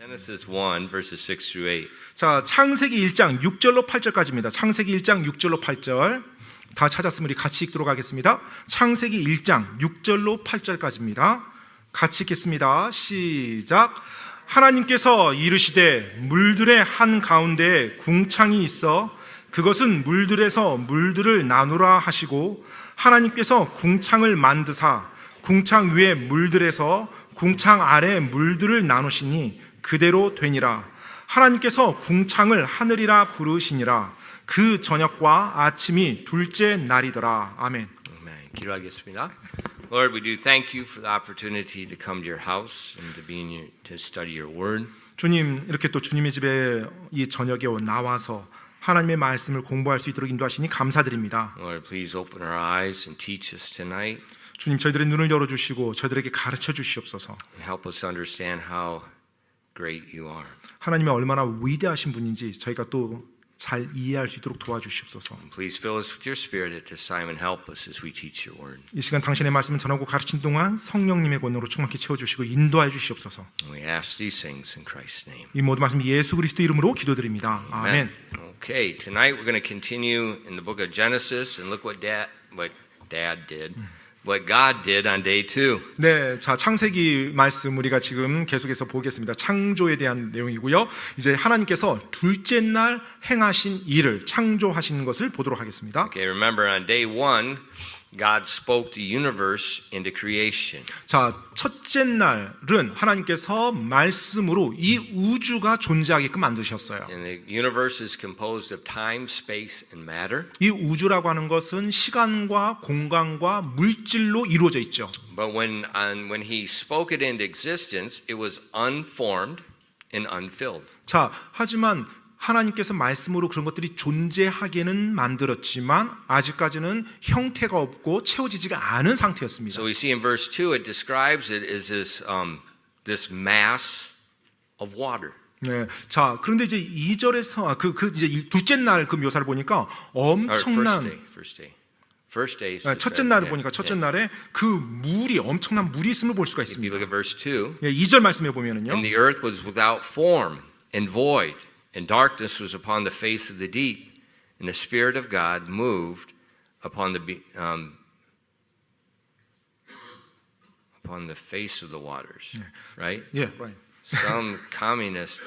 Genesis 1 verses 6 through 8. 자, 창세기 1장 6절로 8절까지입니다. 창세기 1장 6절로 8절. 다 찾았으면 우리 같이 읽도록 하겠습니다. 창세기 1장 6절로 8절까지입니다. 같이 읽겠습니다. 시작. 하나님께서 이르시되 물들의 한 가운데에 궁창이 있어 그것은 물들에서 물들을 나누라 하시고 하나님께서 궁창을 만드사 궁창 위에 물들에서 궁창 아래 물들을 나누시니 그대로 되니라. 하나님께서 궁창을 하늘이라 부르시니라. 그 저녁과 아침이 둘째 날이더라. 아멘. Amen. 기도하겠습니다. Lord, we do thank you for the opportunity to come to your house and to study your word. 주님, 이렇게 또 주님의 집에 이 저녁에 나와서 하나님의 말씀을 공부할 수 있도록 인도하시니 감사드립니다. Lord, please open our eyes and teach us tonight. 주님, 저희들의 눈을 열어주시고 저희들에게 가르쳐 주시옵소서. And help us understand how great you are. 하나님이 얼마나 위대하신 분인지 저희가 또 잘 이해할 수 있도록 도와주시옵소서. Please fill us with your spirit at this time and help us as we teach your word. 이 시간 당신의 말씀을 전하고 가르친 동안 성령님의 권능으로 충만히 채워주시고 인도하여 주시옵소서. And we ask these things in Christ's name. 이 모든 말씀 예수 그리스도 이름으로 기도드립니다. 아멘. Okay, tonight we're going to continue in the book of Genesis and look what Dad did. What God did on day 2. 네, 자 창세기 말씀 우리가 지금 계속해서 보겠습니다. 창조에 대한 내용이고요. 이제 하나님께서 둘째 날 행하신 일을 창조하신 것을 보도록 하겠습니다. Okay, remember on day 1, God spoke the universe into creation. 자, 첫째 날은 하나님께서 말씀으로 이 우주가 존재하게끔 만드셨어요. And the universe is composed of time, space, and matter. 이 우주라고 하는 것은 시간과 공간과 물질로 이루어져 있죠. But when he spoke it into existence, it was unformed and unfilled. 자, 하지만 하나님께서 말씀으로 그런 것들이 존재하게는 만들었지만 아직까지는 형태가 없고 채워지지가 않은 상태였습니다. So we see in verse 2 it describes it as this mass of water. 네, 자 그런데 이제 2절에서 이제 둘째 날 그 묘사를 보니까 엄청난 First day. 첫째 날을 보니까 첫째 날에 그 물이 엄청난 물이 있음을 볼 수가 If you 있습니다. look at verse 2, 2절 말씀해 보면은요. and the earth was without form and void, and darkness was upon the face of the deep, and the Spirit of God moved upon the face of the waters. Right? 예, right. Some communist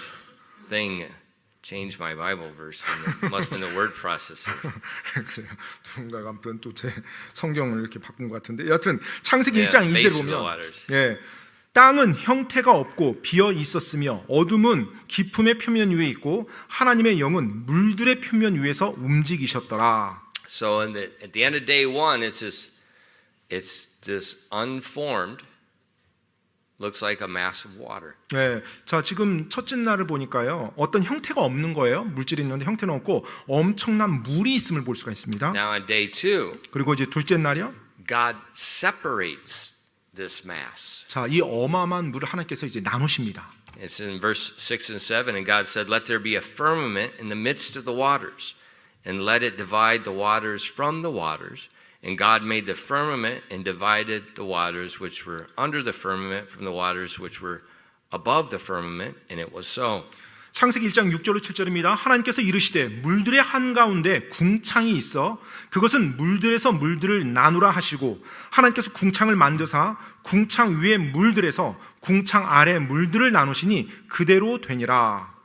thing changed my Bible verse, and it must have been the word processor. 그래요. 누군가가 아무튼 또 제 성경을 이렇게 바꾼 것 같은데 여하튼 창세기 Yeah, 1장 face 2절 of the 보면 waters. 예, 땅은 형태가 없고 비어 있었으며 어둠은 깊음의 표면 위에 있고 하나님의 영은 물들의 표면 위에서 움직이셨더라. So at the end of day 1, it's this unformed, looks like a mass of water. 네, 자 지금 첫째 날을 보니까요 어떤 형태가 없는 거예요. 물질이 있는데 형태는 없고 엄청난 물이 있음을 볼 수가 있습니다. Now on day 2, 그리고 이제 둘째 날이요. God separates this mass. 자, 이 어마어마한 물을 하나님께서 이제 나누십니다. It's in verse 6 and 7, and God said, "Let there be a firmament in the midst of the waters, and let it divide the waters from the waters." And God made the firmament and divided the waters which were under the firmament from the waters which were above the firmament, and it was so. 창세기 1장 6절로 7절입니다. 하나님께서 이르시되 물들의 한가운데 궁창이 있어 그것은 물들에서 물들을 나누라 하시고 하나님께서 궁창을 만드사 궁창 위에 물들에서 궁창 아래 물들을 나누시니 그대로 되니라.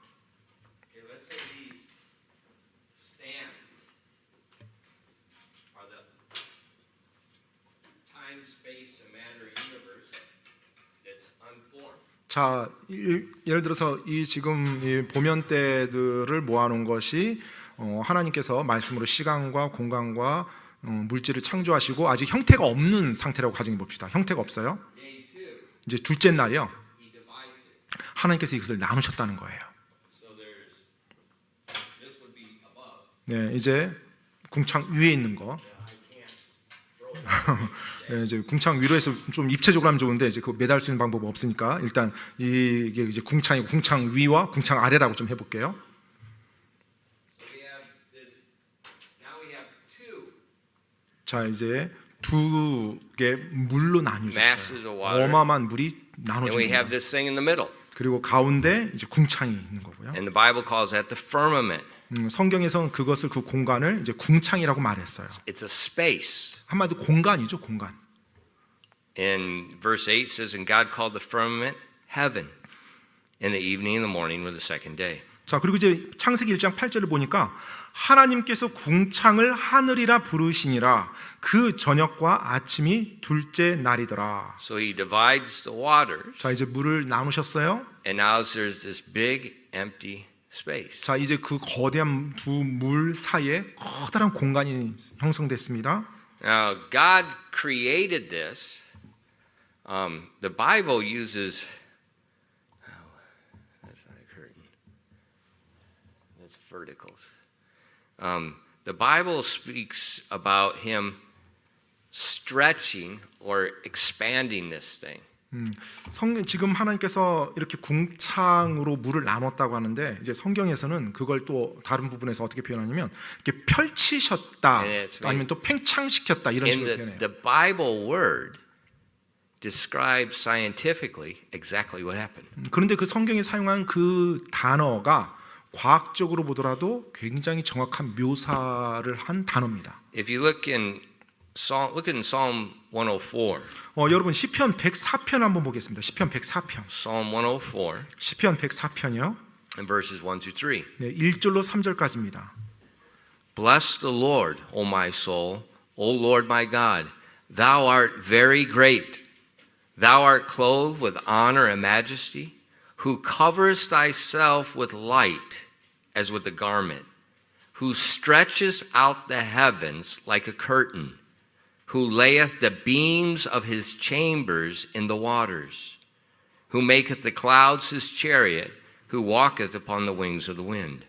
자, 예를 들어서 이 지금 이 보면대들을 모아놓은 것이 하나님께서 말씀으로 시간과 공간과 물질을 창조하시고 아직 형태가 없는 상태라고 가정해 봅시다. 형태가 없어요. 이제 둘째 날이요. 하나님께서 이것을 나누셨다는 거예요. 네, 이제 궁창 위에 있는 거. 네, 이제 궁창 위로 해서 좀 입체적으로 하면 좋은데 이제 그 매달 수 있는 방법은 없으니까 일단 이게 이제 궁창이고 궁창 위와 궁창 아래라고 좀 해볼게요. 자, 이제 두 개 물로 나뉘어졌어요. 어마어마한 물이 And we have 나눠집니다. this thing in the middle. 그리고 가운데 이제 궁창이 있는 거고요. And the Bible calls that the firmament. 성경에서는 그것을 그 공간을 이제 궁창이라고 말했어요. It's a space. 한마디로 공간이죠, 공간. And verse 8 says, And God called the firmament heaven. And the evening and the morning were the second day. 자, 그리고 이제 창세기 1장 8절을 보니까 하나님께서 궁창을 하늘이라 부르시니라. 그 저녁과 아침이 둘째 날이더라. So he divides the waters. 자, 이제 물을 나누셨어요. And now there's this big empty space. 자, 이제 그 거대한 두 물 사이에 커다란 공간이 형성됐습니다. Now, God created this. The Bible uses. That's not a curtain. That's verticals. The Bible speaks about him stretching or expanding this thing. 성경 지금 하나님께서 이렇게 궁창으로 물을 나눴다고 하는데 이제 성경에서는 그걸 또 다른 부분에서 어떻게 표현하냐면 이렇게 펼치셨다 아니면 또 팽창시켰다 이런 And 식으로 표현해요. the Bible word describes scientifically exactly what happened. 그런데 그 성경에 사용한 그 단어가 과학적으로 보더라도 굉장히 정확한 묘사를 한 단어입니다. If you look in Psalm 104. 여러분 시편 104편 한번 보겠습니다. 시편 104편. Psalm 104 시편 104편이요. and verses 1 to 3. 네, 1절로 3절까지입니다. Bless the Lord, O my soul, O Lord my God. Thou art very great. Thou art clothed with honor and majesty, who covers thyself with light as with a garment, who stretches out the heavens like a curtain, who layeth the beams of his chambers in the waters, who maketh the clouds his chariot, who walketh upon the wings of the wind.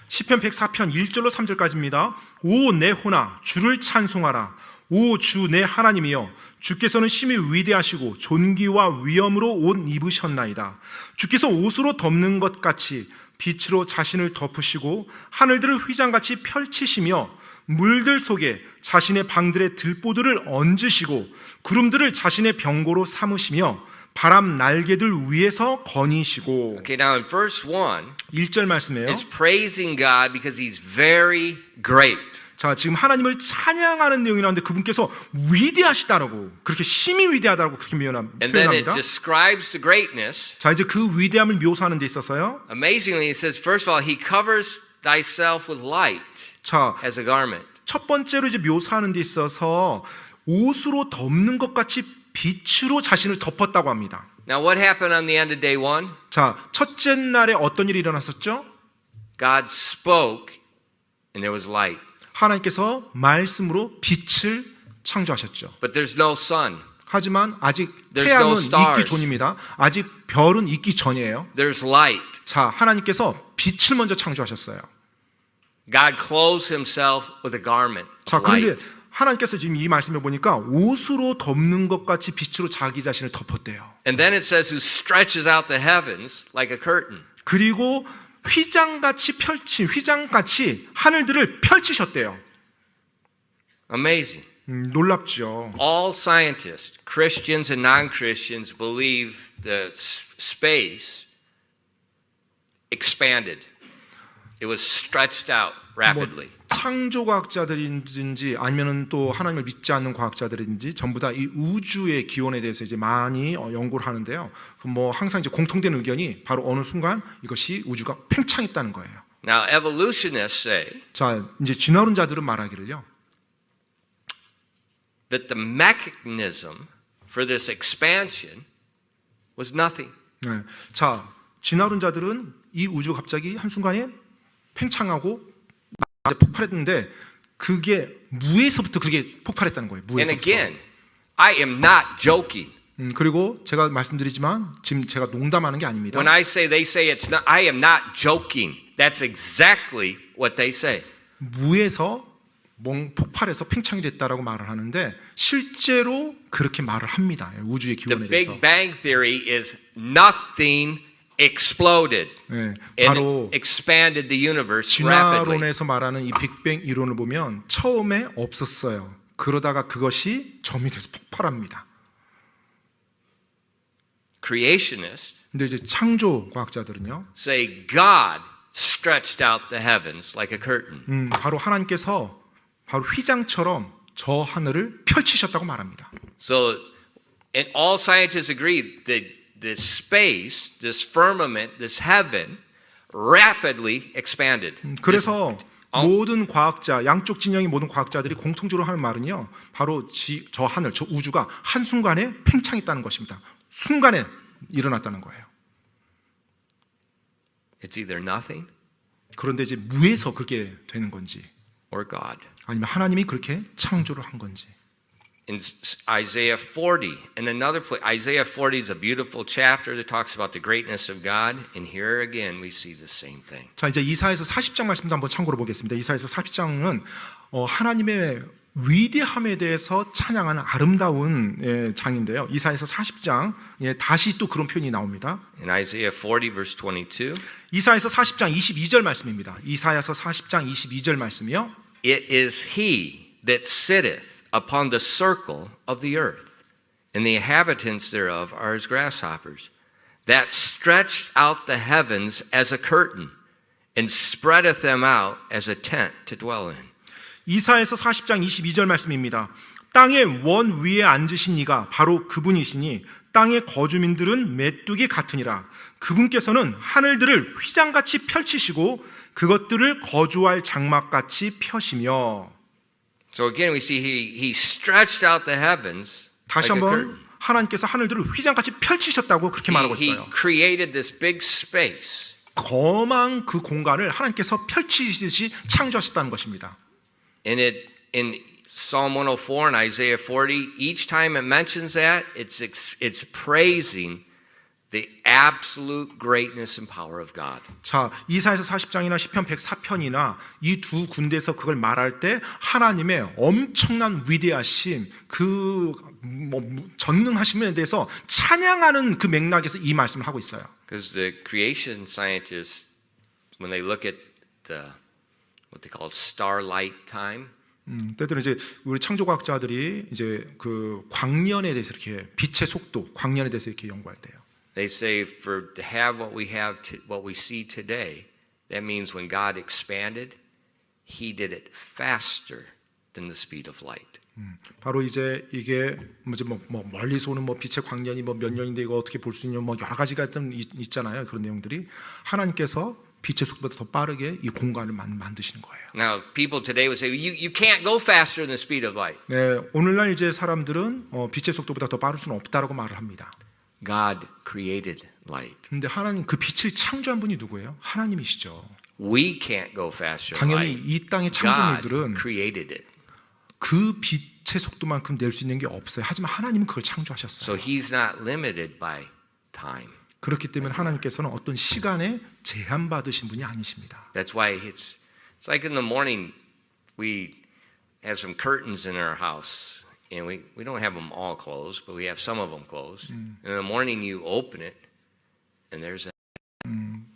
시편 104편 1절로 3절까지입니다. 오 내 혼아 주를 찬송하라. 오 주 내 하나님이여 주께서는 심히 위대하시고 존귀와 위엄으로 옷 입으셨나이다. 주께서 옷으로 덮는 것 같이 빛으로 자신을 덮으시고 하늘들을 휘장같이 펼치시며 물들 속에 자신의 방들의 들보들을 얹으시고 구름들을 자신의 병고로 삼으시며 바람 날개들 위에서 거니시고. Okay, now in verse 1, 1절 말씀이에요. it's praising God because he's very great. 자, 지금 하나님을 찬양하는 내용이 나오는데 그분께서 위대하시다라고 그렇게 심히 위대하다라고 그렇게 And then it 표현합니다. describes the greatness. 자, 이제 그 위대함을 묘사하는 데 있어서요. Amazingly, it says, first of all, he covers thyself with light 자, as a garment. 첫 번째로 이제 묘사하는 데 있어서 옷으로 덮는 것 같이 빛으로 자신을 덮었다고 합니다. Now, what happened on the end of day 1? 자, 첫째 날에 어떤 일이 일어났었죠? God spoke and there was light. 하나님께서 말씀으로 빛을 창조하셨죠. But there's no sun. 하지만 아직 There's 태양은 no stars. 있기 전입니다. 아직 별은 있기 전이에요. There's light. 자, 하나님께서 빛을 먼저 창조하셨어요. God clothes himself with a garment 자, of 그런데 light. 하나님께서 지금 이 말씀을 보니까 옷으로 덮는 것 같이 빛으로 자기 자신을 덮었대요. And then it says, who stretches out the heavens like a curtain. 그리고 휘장같이 하늘들을 펼치셨대요. Amazing. 놀랍죠. All scientists, Christians and non-Christians, believe the space expanded. It was stretched out rapidly. 창조과학자들인지 아니면은 또 하나님을 믿지 않는 과학자들인지 전부 다 이 우주의 기원에 대해서 이제 많이 연구를 하는데요. 뭐 항상 이제 공통된 의견이 바로 어느 순간 이것이 우주가 팽창했다는 거예요. Now, evolutionists say 자, 이제 진화론자들은 말하기를요. that the mechanism for this expansion was nothing. 네. 자, 진화론자들은 이 우주가 갑자기 한순간에 팽창하고 폭발했는데 그게 무에서부터 그게 폭발했다는 거예요. And 무에서부터. again, I am not joking. 그리고 제가 말씀드리지만 지금 제가 농담하는 게 아닙니다. When I say they say it's not, I am not joking. That's exactly what they say. 무에서 폭발해서 팽창이 됐다라고 말을 하는데 실제로 그렇게 말을 합니다. 우주의 The 기원에 대해서. Big Bang Theory is nothing exploded 네, and 바로 expanded the universe rapidly. 진화론에서 말하는 이 빅뱅 이론을 보면 처음에 없었어요. 그러다가 그것이 점이 돼서 폭발합니다. Creationists 근데 이제 창조 과학자들은요. say God stretched out the heavens like a curtain. 바로 하나님께서 바로 휘장처럼 저 하늘을 펼치셨다고 말합니다. So, and all scientists agree that this space, this firmament, this heaven, rapidly expanded. 그래서 모든 과학자, 양쪽 진영의 모든 과학자들이 공통적으로 하는 말은요. 바로 저 하늘, 저 우주가 한순간에 팽창했다는 것입니다. 순간에 일어났다는 거예요. It's either nothing 그런데 이제 무에서 그렇게 되는 건지 or God. 아니면 하나님이 그렇게 창조를 한 건지. In Isaiah 40, in another place, Isaiah 40 is a beautiful chapter that talks about the greatness of God, and here again we see the same thing. 자, 이제 이사야서 40장 말씀도 한번 참고로 보겠습니다. 이사야서 40장은 하나님의 위대함에 대해서 찬양하는 아름다운 장인데요. 이사야서 40장 다시 또 그런 표현이 나옵니다. In Isaiah 40 verse 22, 이사야서 40장 22절 말씀입니다. 이사야서 40장 22절 말씀이요. it is he that sitteth upon the circle of the earth, and the inhabitants thereof are as grasshoppers, that stretched out the heavens as a curtain, and spreadeth them out as a tent to dwell in. 이사야서 40장 22절 말씀입니다. 땅의 원 위에 앉으신 이가 바로 그분이시니 땅의 거주민들은 메뚜기 같으니라. 그분께서는 하늘들을 휘장같이 펼치시고 그것들을 거주할 장막같이 펴시며. So again we see he stretched out the heavens 다시 like a 한번 curtain. 하나님께서 하늘들을 휘장같이 펼치셨다고 그렇게 말하고 He 있어요. created this big space. 거망 그 공간을 하나님께서 펼치듯이 창조하셨다는 것입니다. And it in Psalm 104 and Isaiah 40, each time it mentions that, it's praising the absolute greatness and power of God. 자, 이사야서 40장이나 시편 104편이나 이 두 군데에서 그걸 말할 때 하나님의 엄청난 위대하심, 그 전능하심에 대해서 찬양하는 그 맥락에서 이 말씀을 하고 있어요. Because the creation scientists, when they look at the what they call starlight time, 때때로 이제 우리 창조과학자들이 이제 그 광년에 대해서 이렇게 빛의 속도, 광년에 대해서 이렇게 연구할 때요. they say for to have what we have, what we see today, that means when God expanded, He did it faster than the speed of light. 바로 이제 이게 뭐 멀리서 오는 뭐 빛의 광년이 뭐 몇 년인데 이거 어떻게 볼 수 있냐 뭐 여러 가지가 좀 있잖아요. 그런 내용들이 하나님께서 빛의 속도보다 더 빠르게 이 공간을 만드시는 거예요. Now, people today would say, you can't go faster than the speed of light. 네, 오늘날 이제 사람들은 빛의 속도보다 더 빠를 수는 없다라고 말을 합니다. God created light. 근데 하나님 그 빛을 창조한 분이 누구예요? 하나님이시죠. We can't go faster than 당연히 light. 이 땅의 God 창조물들은 created it. 그 빛의 속도만큼 낼 수 있는 게 없어요. 하지만 하나님은 그걸 창조하셨어요. So He's not limited by time. 그렇기 때문에 하나님께서는 어떤 시간에 제한받으신 분이 아니십니다. That's why it's like in the morning we have some curtains in our house. And we don't have them all closed, but we have some of them closed. In the morning you open it, and there's a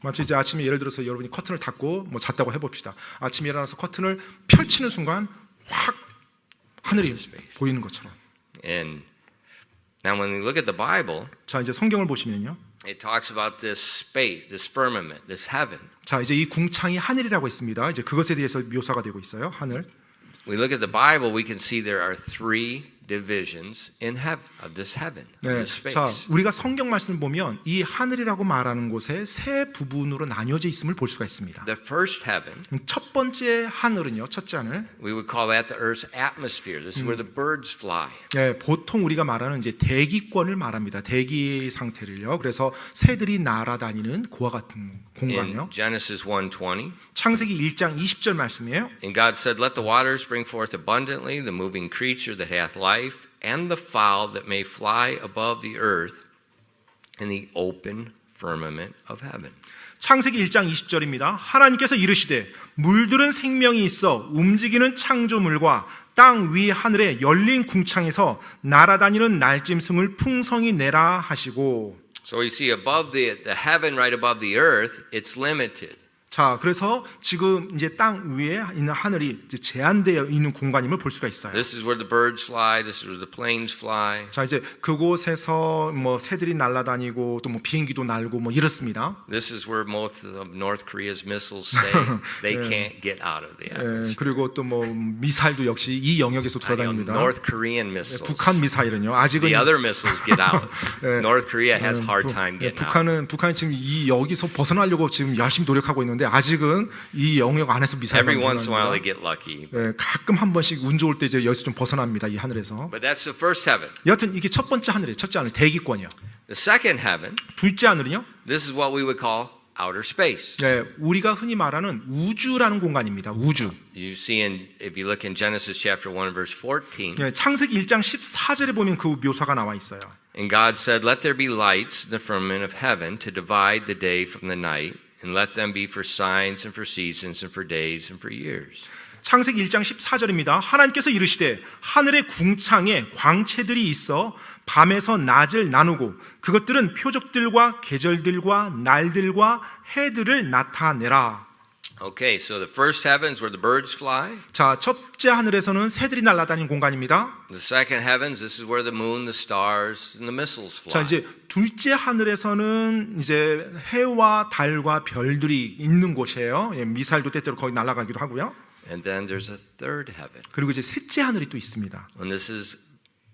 마치 이제 아침에 예를 들어서 여러분이 커튼을 닫고 뭐 잤다고 해봅시다. 아침에 일어나서 커튼을 펼치는 순간 확 하늘이 보이는 것처럼. And now when we look at the Bible, 자, 이제 성경을 보시면요. it talks about this space, this firmament, this heaven. 자, 이제 이 궁창이 하늘이라고 있습니다. 이제 그것에 대해서 묘사가 되고 있어요. 하늘. We look at the Bible, we can see there are three divisions in heaven, of this heaven, of 네, this space. 자, 우리가 성경 말씀을 보면 이 하늘이라고 말하는 곳에 세 부분으로 나뉘어져 있음을 볼 수가 있습니다. The first heaven, 첫 번째 하늘은요, 첫째 하늘. we would call that the Earth's atmosphere. This is where the birds fly. 네, 보통 우리가 말하는 이제 대기권을 말합니다. 대기 상태를요. 그래서 새들이 날아다니는 그와 같은 공간이요. In Genesis 1:20, 창세기 1장 20절 말씀이에요. and God said, "Let the waters bring forth abundantly the moving creature that hath life, and the fowl that may fly above the earth, in the open firmament of heaven." 창세기 1장 20절입니다. 하나님께서 이르시되 물들은 생명이 있어 움직이는 창조물과 땅 위 하늘에 열린 궁창에서 날아다니는 날짐승을 풍성히 내라 하시고. So we see above the heaven, right above the earth, it's limited. 자, 그래서 지금 이제 땅 위에 있는 하늘이 이제 제한되어 있는 공간임을 볼 수가 있어요. This is where the birds fly. This is where the planes fly. 자, 이제 그곳에서 뭐 새들이 날아다니고 또 뭐 비행기도 날고 뭐 이렇습니다. This is where most of North Korea's missiles stay. They can't get out of the atmosphere. 그리고 또 뭐 미사일도 역시 이 영역에서 돌아다닙니다. North Korean missiles. 북한 미사일은요. 아직은 The other missiles get out. North Korea has hard time getting out. 북한이 지금 이 여기서 벗어나려고 지금 열심히 노력하고 있는데 아직은 이 영역 안에서 미사일을 Every once in a while they 돌아다닙니다. get lucky. 가끔 한 번씩 운 좋을 때 이제 여기서 좀 벗어납니다. 이 하늘에서. But that's the first heaven. 여하튼 이게 첫 번째 하늘이에요. 첫째 하늘 대기권이요. The second heaven, 둘째 하늘은요. this is what we would call outer space. 우리가 흔히 말하는 우주라는 공간입니다. 우주. You see if you look in Genesis chapter 1 verse 14, 창세기 1장 14절에 보면 그 묘사가 나와 있어요. and God said, "Let there be lights in the firmament of heaven to divide the day from the night, and let them be for signs and for seasons and for days and for years." 창세기 1장 14절입니다. 하나님께서 이르시되 하늘의 궁창에 광채들이 있어 밤에서 낮을 나누고 그것들은 표적들과 계절들과 날들과 해들을 나타내라. Okay, so the first heavens where the birds fly. 자, 첫째 하늘에서는 새들이 날아다니는 공간입니다. The second heavens, this is where the moon, the stars, and the missiles 자, fly. 이제 둘째 하늘에서는 이제 해와 달과 별들이 있는 곳이에요. 미사일도 때때로 거기 날아가기도 하고요. And then there's a third heaven, 그리고 이제 셋째 하늘이 또 있습니다. and this is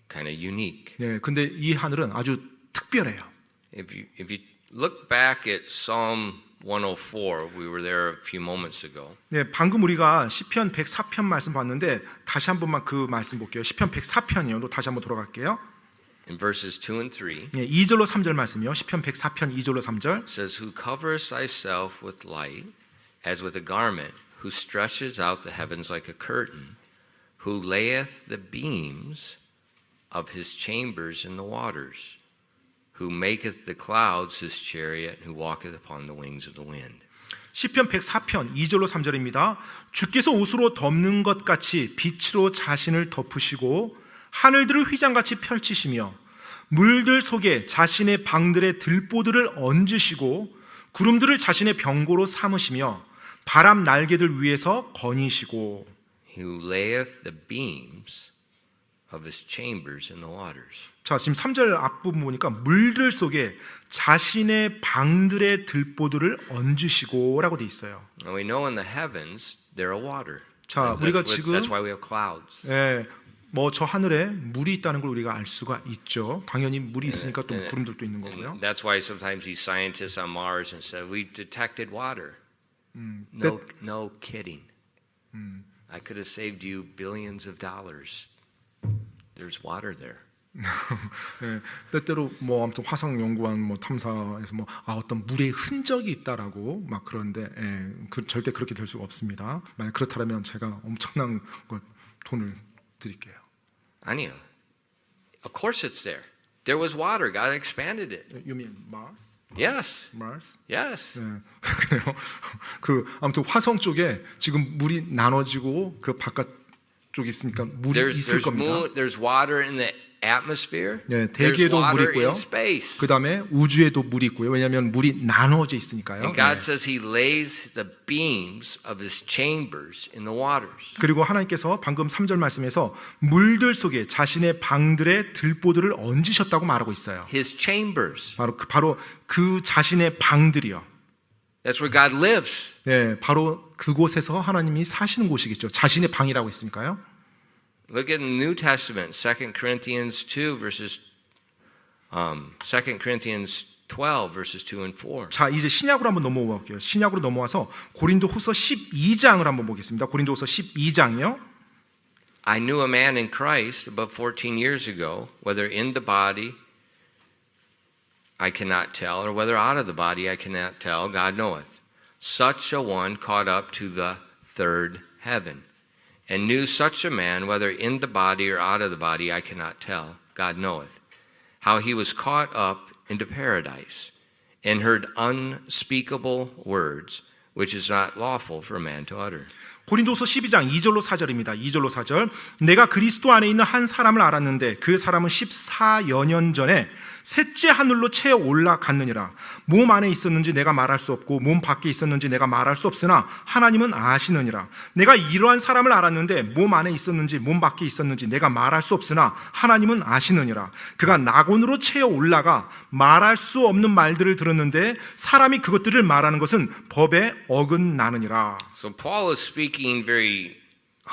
kind of unique. 네, 근데 이 하늘은 아주 특별해요. If you look back at Psalm 104, we were there a few moments ago. 네, 방금 우리가 시편 104편 말씀 봤는데 다시 한 번만 그 말씀 볼게요. 시편 104편이요. 다시 한번 돌아갈게요. In verses 2 and 3, 네, 2절로 3절 말씀이요. 시편 104편 2절로 3절. it says, "Who covers thyself with light, as with a garment, who stretches out the heavens like a curtain, who layeth the beams of his chambers in the waters, who maketh the clouds his chariot, who walketh upon the wings of the wind." 시편 104편 2절로 3절입니다. 주께서 옷으로 덮는 것 같이 빛으로 자신을 덮으시고 하늘들을 휘장같이 펼치시며 물들 속에 자신의 방들의 들보들을 얹으시고 구름들을 자신의 병고로 삼으시며 바람 날개들 위에서 거니시고 Who layeth the beams of his chambers in the waters. 자, 지금 3절 앞부분 보니까 물들 속에 자신의 방들의 들보들을 얹으시고 라고 돼 있어요. And we know in the heavens there are water. 자, And 우리가 that's 지금 why we have clouds. 뭐 저 하늘에 물이 있다는 걸 우리가 알 수가 있죠. 당연히 물이 있으니까 또 구름들도 있는 거고요. And that's why sometimes these scientists on Mars and said we detected water. No kidding. I could have saved you billions of dollars. There's water there. 때때로 뭐 아무튼 화성 연구원 뭐 탐사에서 뭐 어떤 물의 흔적이 있다라고 막 그런데 절대 그렇게 될 수가 없습니다. 만약 그렇다면 제가 엄청난 걸 돈을 드릴게요. 아니요. Of course it's there. There was water. God expanded it. You mean Mars? Yes. Mars? Yes. 그래요. 아무튼 화성 쪽에 지금 물이 나눠지고 그 바깥 쪽에 있으니까 물이 있을 겁니다. There's water in the atmosphere. 네, There's 대기에도 물이 water 있고요. in space. 그 다음에 우주에도 물이 있고요. 왜냐하면 물이 나눠져 있으니까요. And God says He lays the beams of His chambers in the waters. 그리고 하나님께서 방금 3절 말씀에서 물들 속에 자신의 방들의 들보들을 얹으셨다고 말하고 있어요. His chambers. 바로 그 자신의 방들이요. That's where God lives. 네, 바로 그곳에서 하나님이 사시는 곳이겠죠. 자신의 방이라고 했으니까요. Look at the New Testament, 2 Corinthians 2 verses 2 Corinthians 12 verses 2 and 4. 자, 이제 신약으로 한번 넘어가 볼게요. 신약으로 넘어와서 고린도후서 12장을 한번 보겠습니다. 고린도후서 12장이요. I knew a man in Christ about 14 years ago, whether in the body I cannot tell, or whether out of the body I cannot tell, God knoweth. Such a one caught up to the third heaven. And knew such a man, whether in the body or out of the body, I cannot tell, God knoweth, how he was caught up into paradise, and heard unspeakable words, which is not lawful for a man to utter. 고린도서 12장 2절로 4절입니다. 2절로 4절. 내가 그리스도 안에 있는 한 사람을 알았는데 그 사람은 14여 년 전에 셋째 하늘로 채어 올라갔느니라. 몸 안에 있었는지 내가 말할 수 없고 몸 밖에 있었는지 내가 말할 수 없으나 하나님은 아시느니라. 내가 이러한 사람을 알았는데 몸 안에 있었는지 몸 밖에 있었는지 내가 말할 수 없으나 하나님은 아시느니라. 그가 낙원으로 채어 올라가 말할 수 없는 말들을 들었는데 사람이 그것들을 말하는 것은 법에 어긋나느니라. So Paul is speaking very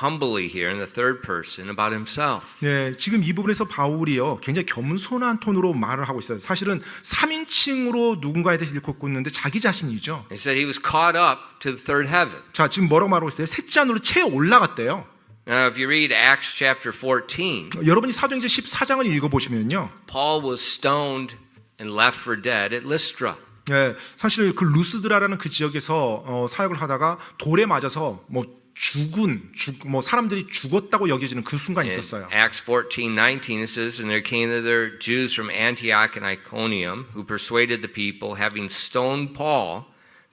humbly here in the third person about himself. 네, 지금 이 부분에서 바울이요 굉장히 겸손한 톤으로 말을 하고 있어요. 사실은 3인칭으로 누군가에 대해서 읽고 있는데 자기 자신이죠. He said he was caught up to the third heaven. 자, 지금 뭐라고 말하고 있어요? 셋째 하늘로 채어 올라갔대요. Now, if you read Acts chapter 14, 여러분이 사도행전 14장을 읽어보시면요, Paul was stoned and left for dead at Lystra. 네, 사실 그 루스드라라는 그 지역에서 사역을 하다가 돌에 맞아서 뭐 사람들이 죽었다고 여겨지는 그 순간이 In 있었어요. Acts 14:19 it says, and there came thither Jews from Antioch and Iconium who persuaded the people, having stoned Paul,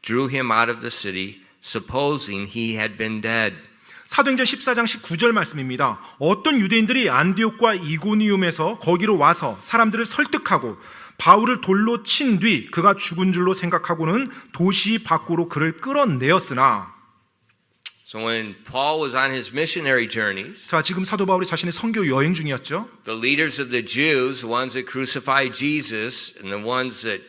drew him out of the city, supposing he had been dead. 사도행전 14장 19절 말씀입니다. 어떤 유대인들이 안디옥과 이고니움에서 거기로 와서 사람들을 설득하고 바울을 돌로 친 뒤 그가 죽은 줄로 생각하고는 도시 밖으로 그를 끌어내었으나. So when Paul was on his missionary journeys, 자, 지금 사도 바울이 자신의 선교 여행 중이었죠. the leaders of the Jews, the ones that crucified Jesus and the ones that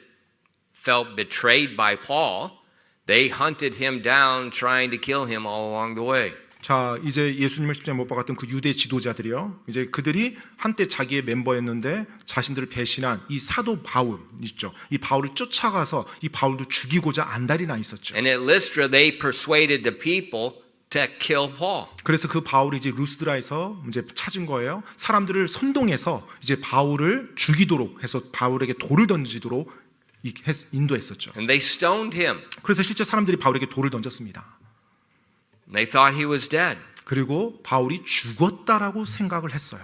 felt betrayed by Paul, they hunted him down trying to kill him all along the way. 자, 이제 예수님을 십자가에 못 박았던 그 유대 지도자들이요. 이제 그들이 한때 자기의 멤버였는데 자신들을 배신한 이 사도 바울 있죠. 이 바울을 쫓아가서 이 바울도 죽이고자 안달이 나 있었죠. And at Lystra they persuaded the people to kill Paul. 그래서 그 바울이 이제 루스드라에서 이제 찾은 거예요. 사람들을 선동해서 이제 바울을 죽이도록 해서 바울에게 돌을 던지도록 인도했었죠. And they stoned him. 그래서 실제 사람들이 바울에게 돌을 던졌습니다. They thought he was dead. 그리고 바울이 죽었다라고 생각을 했어요.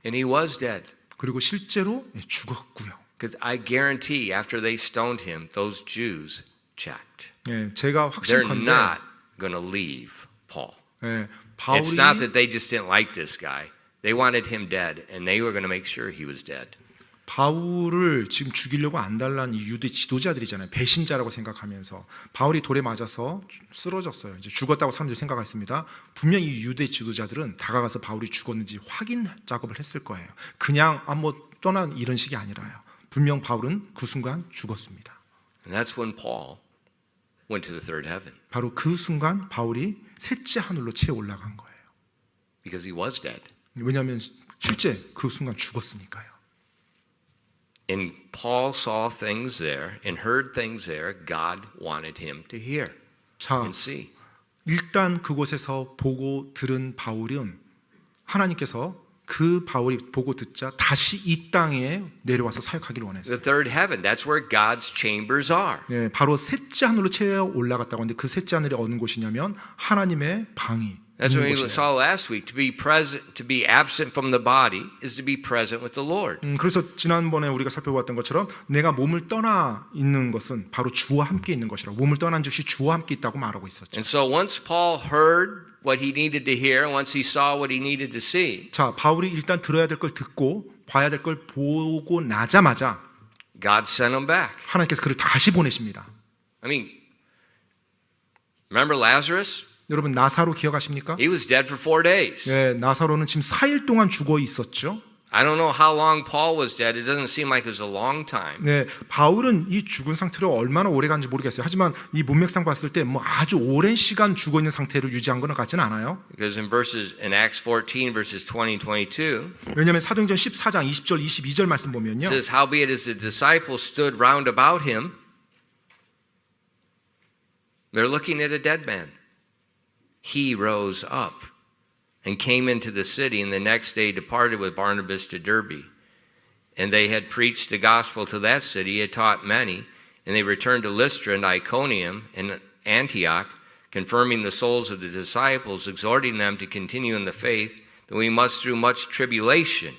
And he was dead. 그리고 실제로 죽었고요. Because I guarantee after they stoned him, those Jews checked. 예, 제가 They're 확신컨대 not going to leave Paul. 예, It's not 바울이 that they just didn't like this guy. They wanted him dead, and they were going to make sure he was dead. 바울을 지금 죽이려고 안달난 이 유대 지도자들이잖아요. 배신자라고 생각하면서 바울이 돌에 맞아서 쓰러졌어요. 이제 죽었다고 사람들이 생각했습니다. 분명히 이 유대 지도자들은 다가가서 바울이 죽었는지 확인 작업을 했을 거예요. 그냥 뭐 떠난 이런 식이 아니라요. 분명 바울은 그 순간 죽었습니다. And that's when Paul went to the third heaven, 바로 그 순간 바울이 셋째 하늘로 채 올라간 거예요. because he was dead. 왜냐하면 실제 그 순간 죽었으니까요. And Paul saw things there and heard things there God wanted him to hear 자, and see. 일단 그곳에서 보고 들은 바울은 하나님께서 그 바울이 보고 듣자 다시 이 땅에 내려와서 사역하기를 원했어요. The third heaven, that's where God's chambers are. 네, 바로 셋째 하늘로 채어 올라갔다고 하는데 그 셋째 하늘이 어느 곳이냐면 하나님의 방이 That's what 있는 we 곳이에요. saw last week. To be present, to be absent from the body is to be present with the Lord. 그래서 지난번에 우리가 살펴봤던 것처럼 내가 몸을 떠나 있는 것은 바로 주와 함께 있는 것이라. 몸을 떠난 즉시 주와 함께 있다고 말하고 있었죠. And so once Paul heard what he needed to hear, and once he saw what he needed to see, 자, 바울이 일단 들어야 될 걸 듣고 봐야 될 걸 보고 나자마자 God sent him back. 하나님께서 그를 다시 보내십니다. I mean, remember Lazarus? 여러분 나사로 기억하십니까? He was dead for 4 days. 네, 나사로는 지금 4일 동안 죽어 있었죠. I don't know how long Paul was dead. It doesn't seem like it was a long time. 네, 바울은 이 죽은 상태로 얼마나 오래 간지 모르겠어요. 하지만 이 문맥상 봤을 때 뭐 아주 오랜 시간 죽어 있는 상태를 유지한 건 같지는 않아요. Because in Acts 14 verses 20 and 22, 왜냐하면 사도행전 14장 20절 22절 말씀 보면요. it says, howbeit as the disciples stood round about him, they're looking at a dead man. He rose up and came into the city, and the next day departed with Barnabas to Derbe. And they had preached the gospel to that city, had taught many, and they returned to Lystra and Iconium and Antioch, confirming the souls of the disciples, exhorting them to continue in the faith, that we must through much tribulation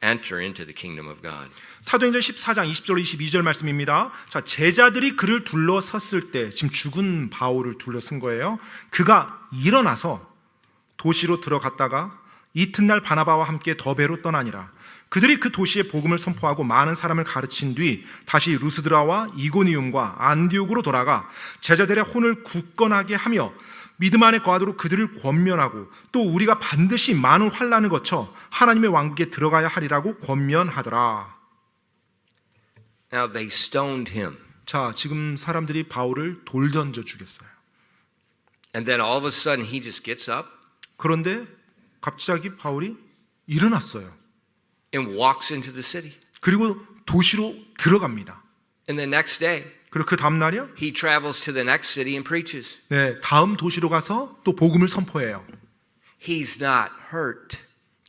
enter into the kingdom of God. 사도행전 14장 20절 22절 말씀입니다. 자, 제자들이 그를 둘러섰을 때 지금 죽은 바울을 둘러쓴 거예요. 그가 일어나서 도시로 들어갔다가 이튿날 바나바와 함께 더베로 떠나니라. 그들이 그 도시에 복음을 선포하고 많은 사람을 가르친 뒤 다시 루스드라와 이고니움과 안디옥으로 돌아가 제자들의 혼을 굳건하게 하며 믿음 안에 거하도록 그들을 권면하고 또 우리가 반드시 많은 환난을 거쳐 하나님의 왕국에 들어가야 하리라고 권면하더라. Now they stoned him. 자, 지금 사람들이 바울을 돌 던져 주겠어요. And then all of a sudden he just gets up 그런데 갑자기 바울이 일어났어요. and walks into the city. 그리고 도시로 들어갑니다. And the next day 그리고 그 다음 날이요? he travels to the next city and preaches. 네, 다음 도시로 가서 또 복음을 선포해요. He's not hurt.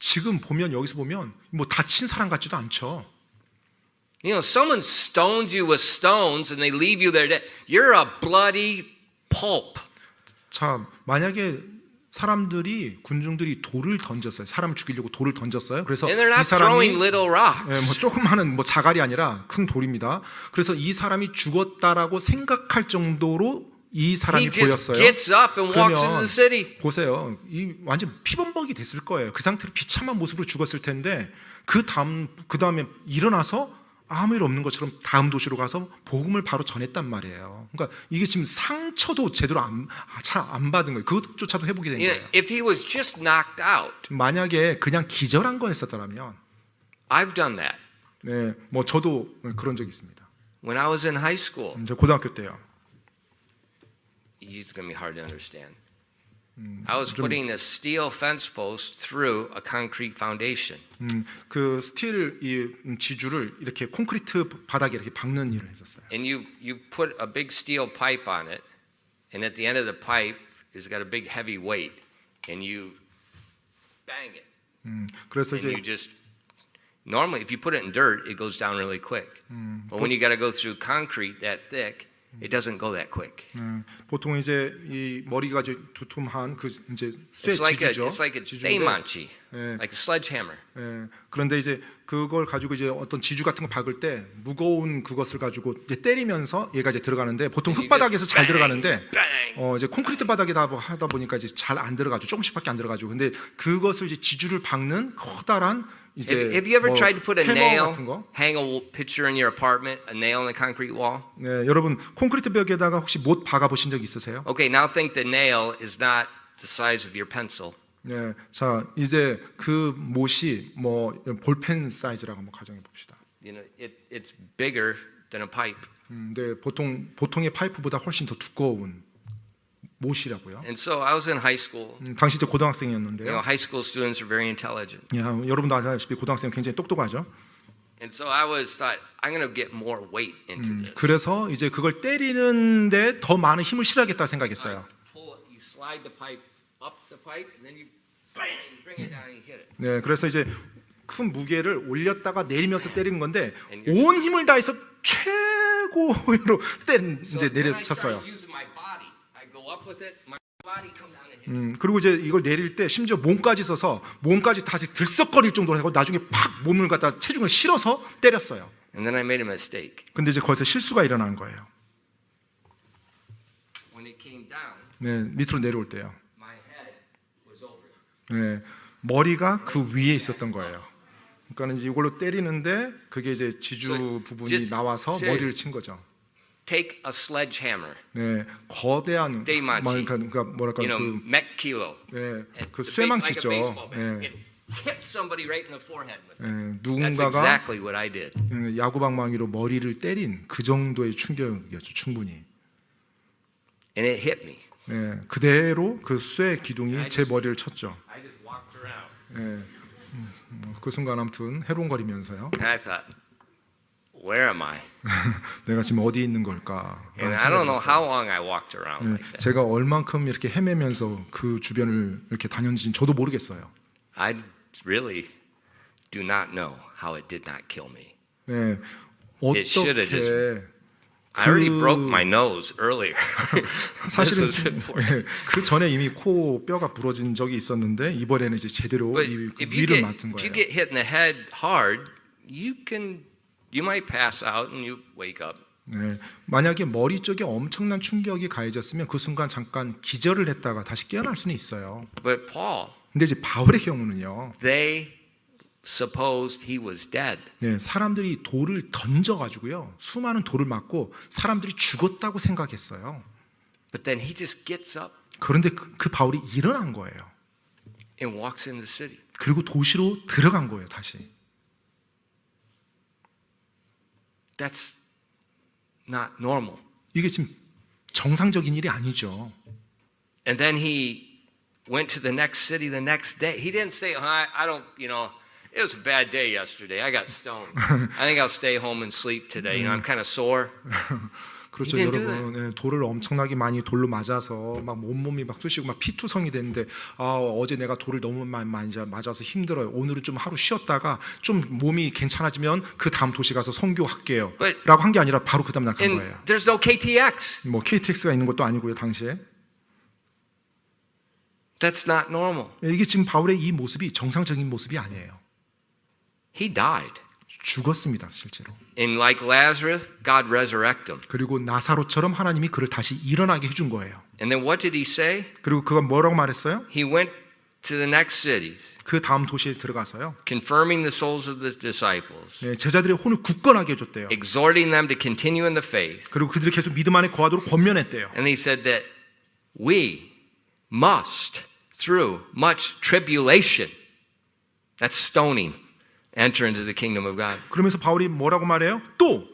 지금 보면 여기서 보면 뭐 다친 사람 같지도 않죠. You know, someone stones you with stones and they leave you there dead. You're a bloody pulp. 자, 만약에 사람들이 군중들이 돌을 던졌어요. 사람을 죽이려고 돌을 던졌어요. 그래서 And they're 이 not 사람이 throwing little rocks. 뭐 조그마한 뭐 자갈이 아니라 큰 돌입니다. 그래서 이 사람이 죽었다라고 생각할 정도로 이 사람이 He just 보였어요. gets up and walks into 그러면 the city. 보세요. 이 완전 피범벅이 됐을 거예요. 그 상태로 비참한 모습으로 죽었을 텐데 그 다음에 일어나서 아무 일 없는 것처럼 다음 도시로 가서 복음을 바로 전했단 말이에요. 그러니까 이게 지금 상처도 제대로 안 받은 거예요. 그것조차도 회복이 된 You 거예요. know, if he was just knocked out, 만약에 그냥 기절한 거였었더라면, I've done that. 네, 뭐 저도 그런 적이 있습니다. When I was in high school, 이제 고등학교 때요. it's going to be hard to understand. I was putting a steel fence post through a concrete foundation. 그 스틸 이 지주를 이렇게 콘크리트 바닥에 이렇게 박는 일을 했었어요. And you put a big steel pipe on it, and at the end of the pipe has got a big heavy weight, and you bang it. 그래서 And 이제 you just normally if you put it in dirt, it goes down really quick. But when you got to go through concrete that thick, it doesn't go that quick. 보통 이제 이 머리가 이제 두툼한 그 이제 쇠 It's like 지주죠. a 지주인데, 대만치, 예. like a sledgehammer. 예, 그런데 이제 그걸 가지고 이제 어떤 지주 같은 거 박을 때 무거운 그것을 가지고 이제 때리면서 얘가 이제 들어가는데 보통 흙바닥에서 잘 들어가는데 이제 콘크리트 바닥에다 하다 보니까 이제 잘 안 들어가죠. 조금씩밖에 안 들어가죠. 근데 그것을 이제 지주를 박는 커다란 이제 Have you ever 뭐 tried to put a 해머 nail, 같은 거. hang a picture in your apartment, a nail in the concrete wall? 네, 여러분 콘크리트 벽에다가 혹시 못 박아 보신 적 있으세요? Okay, now think the nail is not the size of your pencil. 네, 자 이제 그 못이 뭐 볼펜 사이즈라고 한번 가정해 봅시다. You know, it's bigger than a pipe. 네, 보통의 파이프보다 훨씬 더 두꺼운 못이라고요. And so I was in high school. 당시 이제 You know, 고등학생이었는데요. high school students are very intelligent. 야, 여러분도 아시다시피 고등학생은 굉장히 똑똑하죠. And so I thought I'm going to get more weight into this. 그래서 이제 그걸 때리는데 더 많은 힘을 실어야겠다 생각했어요. You slide the pipe up the pipe, and then you bang, bring it down, and you hit it. 네, 그래서 이제 큰 무게를 올렸다가 내리면서 때리는 건데 온 힘을 다해서 최고로 이제 Then I 내려쳤어요. started using my body. I go up with it, my body come down and hit it. 그리고 이제 이걸 내릴 때 심지어 몸까지 써서 몸까지 다시 들썩거릴 정도로 하고 나중에 팍 몸을 갖다 체중을 실어서 때렸어요. And then I made a mistake. 근데 이제 거기서 실수가 일어난 거예요. When it came down, 네, 밑으로 내려올 때요. my head was over. 네, 머리가 그 위에 있었던 거예요. 그러니까 이제 이걸로 때리는데 그게 이제 지주 So, 부분이 just 나와서 say- 머리를 친 거죠. Take a sledgehammer, 네, 거대한 대만치. 그러니까 뭐랄까 you know, 그 mech kilo. 네, And 그 the big- like 쇠망치 a 있죠. baseball bat. 네, It hit somebody right in the forehead with it. 네, That's 누군가가 exactly what I did. 야구방망이로 머리를 때린 그 정도의 충격이었죠, 충분히. And it hit me. 네, 그대로 그 쇠 기둥이 제 머리를 쳤죠. I just walked around. 네, 그 순간 아무튼 해롱거리면서요. And I thought, where am I? 내가 지금 어디 있는 걸까? And I don't know how long I walked around like that. 제가 얼만큼 이렇게 헤매면서 그 주변을 이렇게 다녔는지 저도 모르겠어요. I really do not know how it did not kill me. 네, It should have 어떻게 I already broke my nose earlier. 사실은 This was important. 그 전에 이미 코 뼈가 부러진 적이 있었는데 이번에는 이제 제대로 But 이 if you 위를 맡은 get 거예요. hit in the head hard, you might pass out and you wake up. 네, 만약에 머리 쪽에 엄청난 충격이 가해졌으면 그 순간 잠깐 기절을 했다가 다시 깨어날 수는 있어요. But Paul, 근데 이제 바울의 경우는요. they supposed he was dead. 네, 사람들이 돌을 던져가지고요, 수많은 돌을 맞고 사람들이 죽었다고 생각했어요. But then he just gets up 그런데 그 바울이 일어난 거예요. and walks in the city. 그리고 도시로 들어간 거예요, 다시. That's not normal. 이게 지금 정상적인 일이 아니죠. And then he went to the next city the next day. He didn't say, I don't, it was a bad day yesterday. I got stoned. I think I'll stay home and sleep today. I'm kind of sore. 그렇죠, He didn't do 여러분. 네, 돌을 엄청나게 많이 돌로 맞아서 막 온몸이 막 쑤시고 막 피투성이 됐는데, 어제 내가 돌을 너무 많이 맞아서 힘들어요. 오늘은 좀 하루 쉬었다가 좀 몸이 괜찮아지면 그 다음 도시 가서 선교할게요. But- 라고 한 게 아니라 바로 그 다음 날 간 And 거예요. there's no KTX. 뭐 KTX가 있는 것도 아니고요, 당시에. That's not normal. 이게 지금 바울의 이 모습이 정상적인 모습이 아니에요. He died. 죽었습니다, 실제로. And like Lazarus, God resurrected him. 그리고 나사로처럼 하나님이 그를 다시 일어나게 해준 거예요. And then what did he say? 그리고 그가 뭐라고 말했어요? He went to the next cities, 그 다음 도시에 들어가서요, confirming the souls of the disciples, 네, 제자들의 혼을 굳건하게 해줬대요. exhorting them to continue in the faith. 그리고 그들이 계속 믿음 안에 거하도록 권면했대요. And he said that we must, through much tribulation, that's stoning, enter into the kingdom of God. 그러면서 바울이 뭐라고 말해요? 또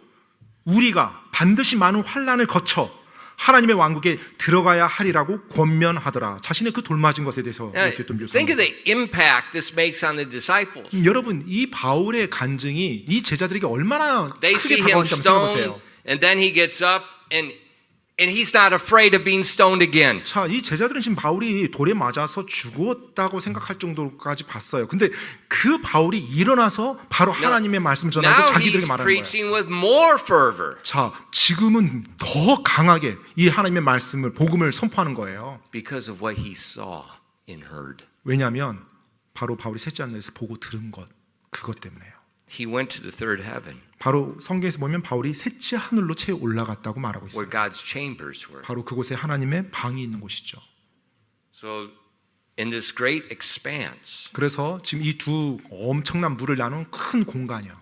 우리가 반드시 많은 환난을 거쳐 하나님의 왕국에 들어가야 하리라고 권면하더라. 자신의 그 돌맞은 것에 대해서 Now, 이렇게 또 think of 묘사합니다. the impact this makes on the disciples. 여러분, 이 바울의 간증이 이 제자들에게 얼마나 They 크게 see him 다가온지 한번 stoned, 생각해보세요. and then he gets up, and he's not afraid of being stoned again. 자, 이 제자들은 지금 바울이 돌에 맞아서 죽었다고 생각할 정도까지 봤어요. 근데 그 바울이 일어나서 바로 하나님의 말씀을 전하고 Now 자기들에게 he's 말하는 거예요. preaching with more fervor 자, 지금은 더 강하게 이 하나님의 말씀을, 복음을 선포하는 거예요. because of what he saw and heard. 왜냐하면 바로 바울이 셋째 하늘에서 보고 들은 것, 그것 때문에요. He went to the third heaven 바로 성경에서 보면 바울이 셋째 하늘로 채 올라갔다고 말하고 where 있어요. God's chambers were. 바로 그곳에 하나님의 방이 있는 곳이죠. So in this great expanse, 그래서 지금 이 두 엄청난 물을 나눈 큰 공간이요.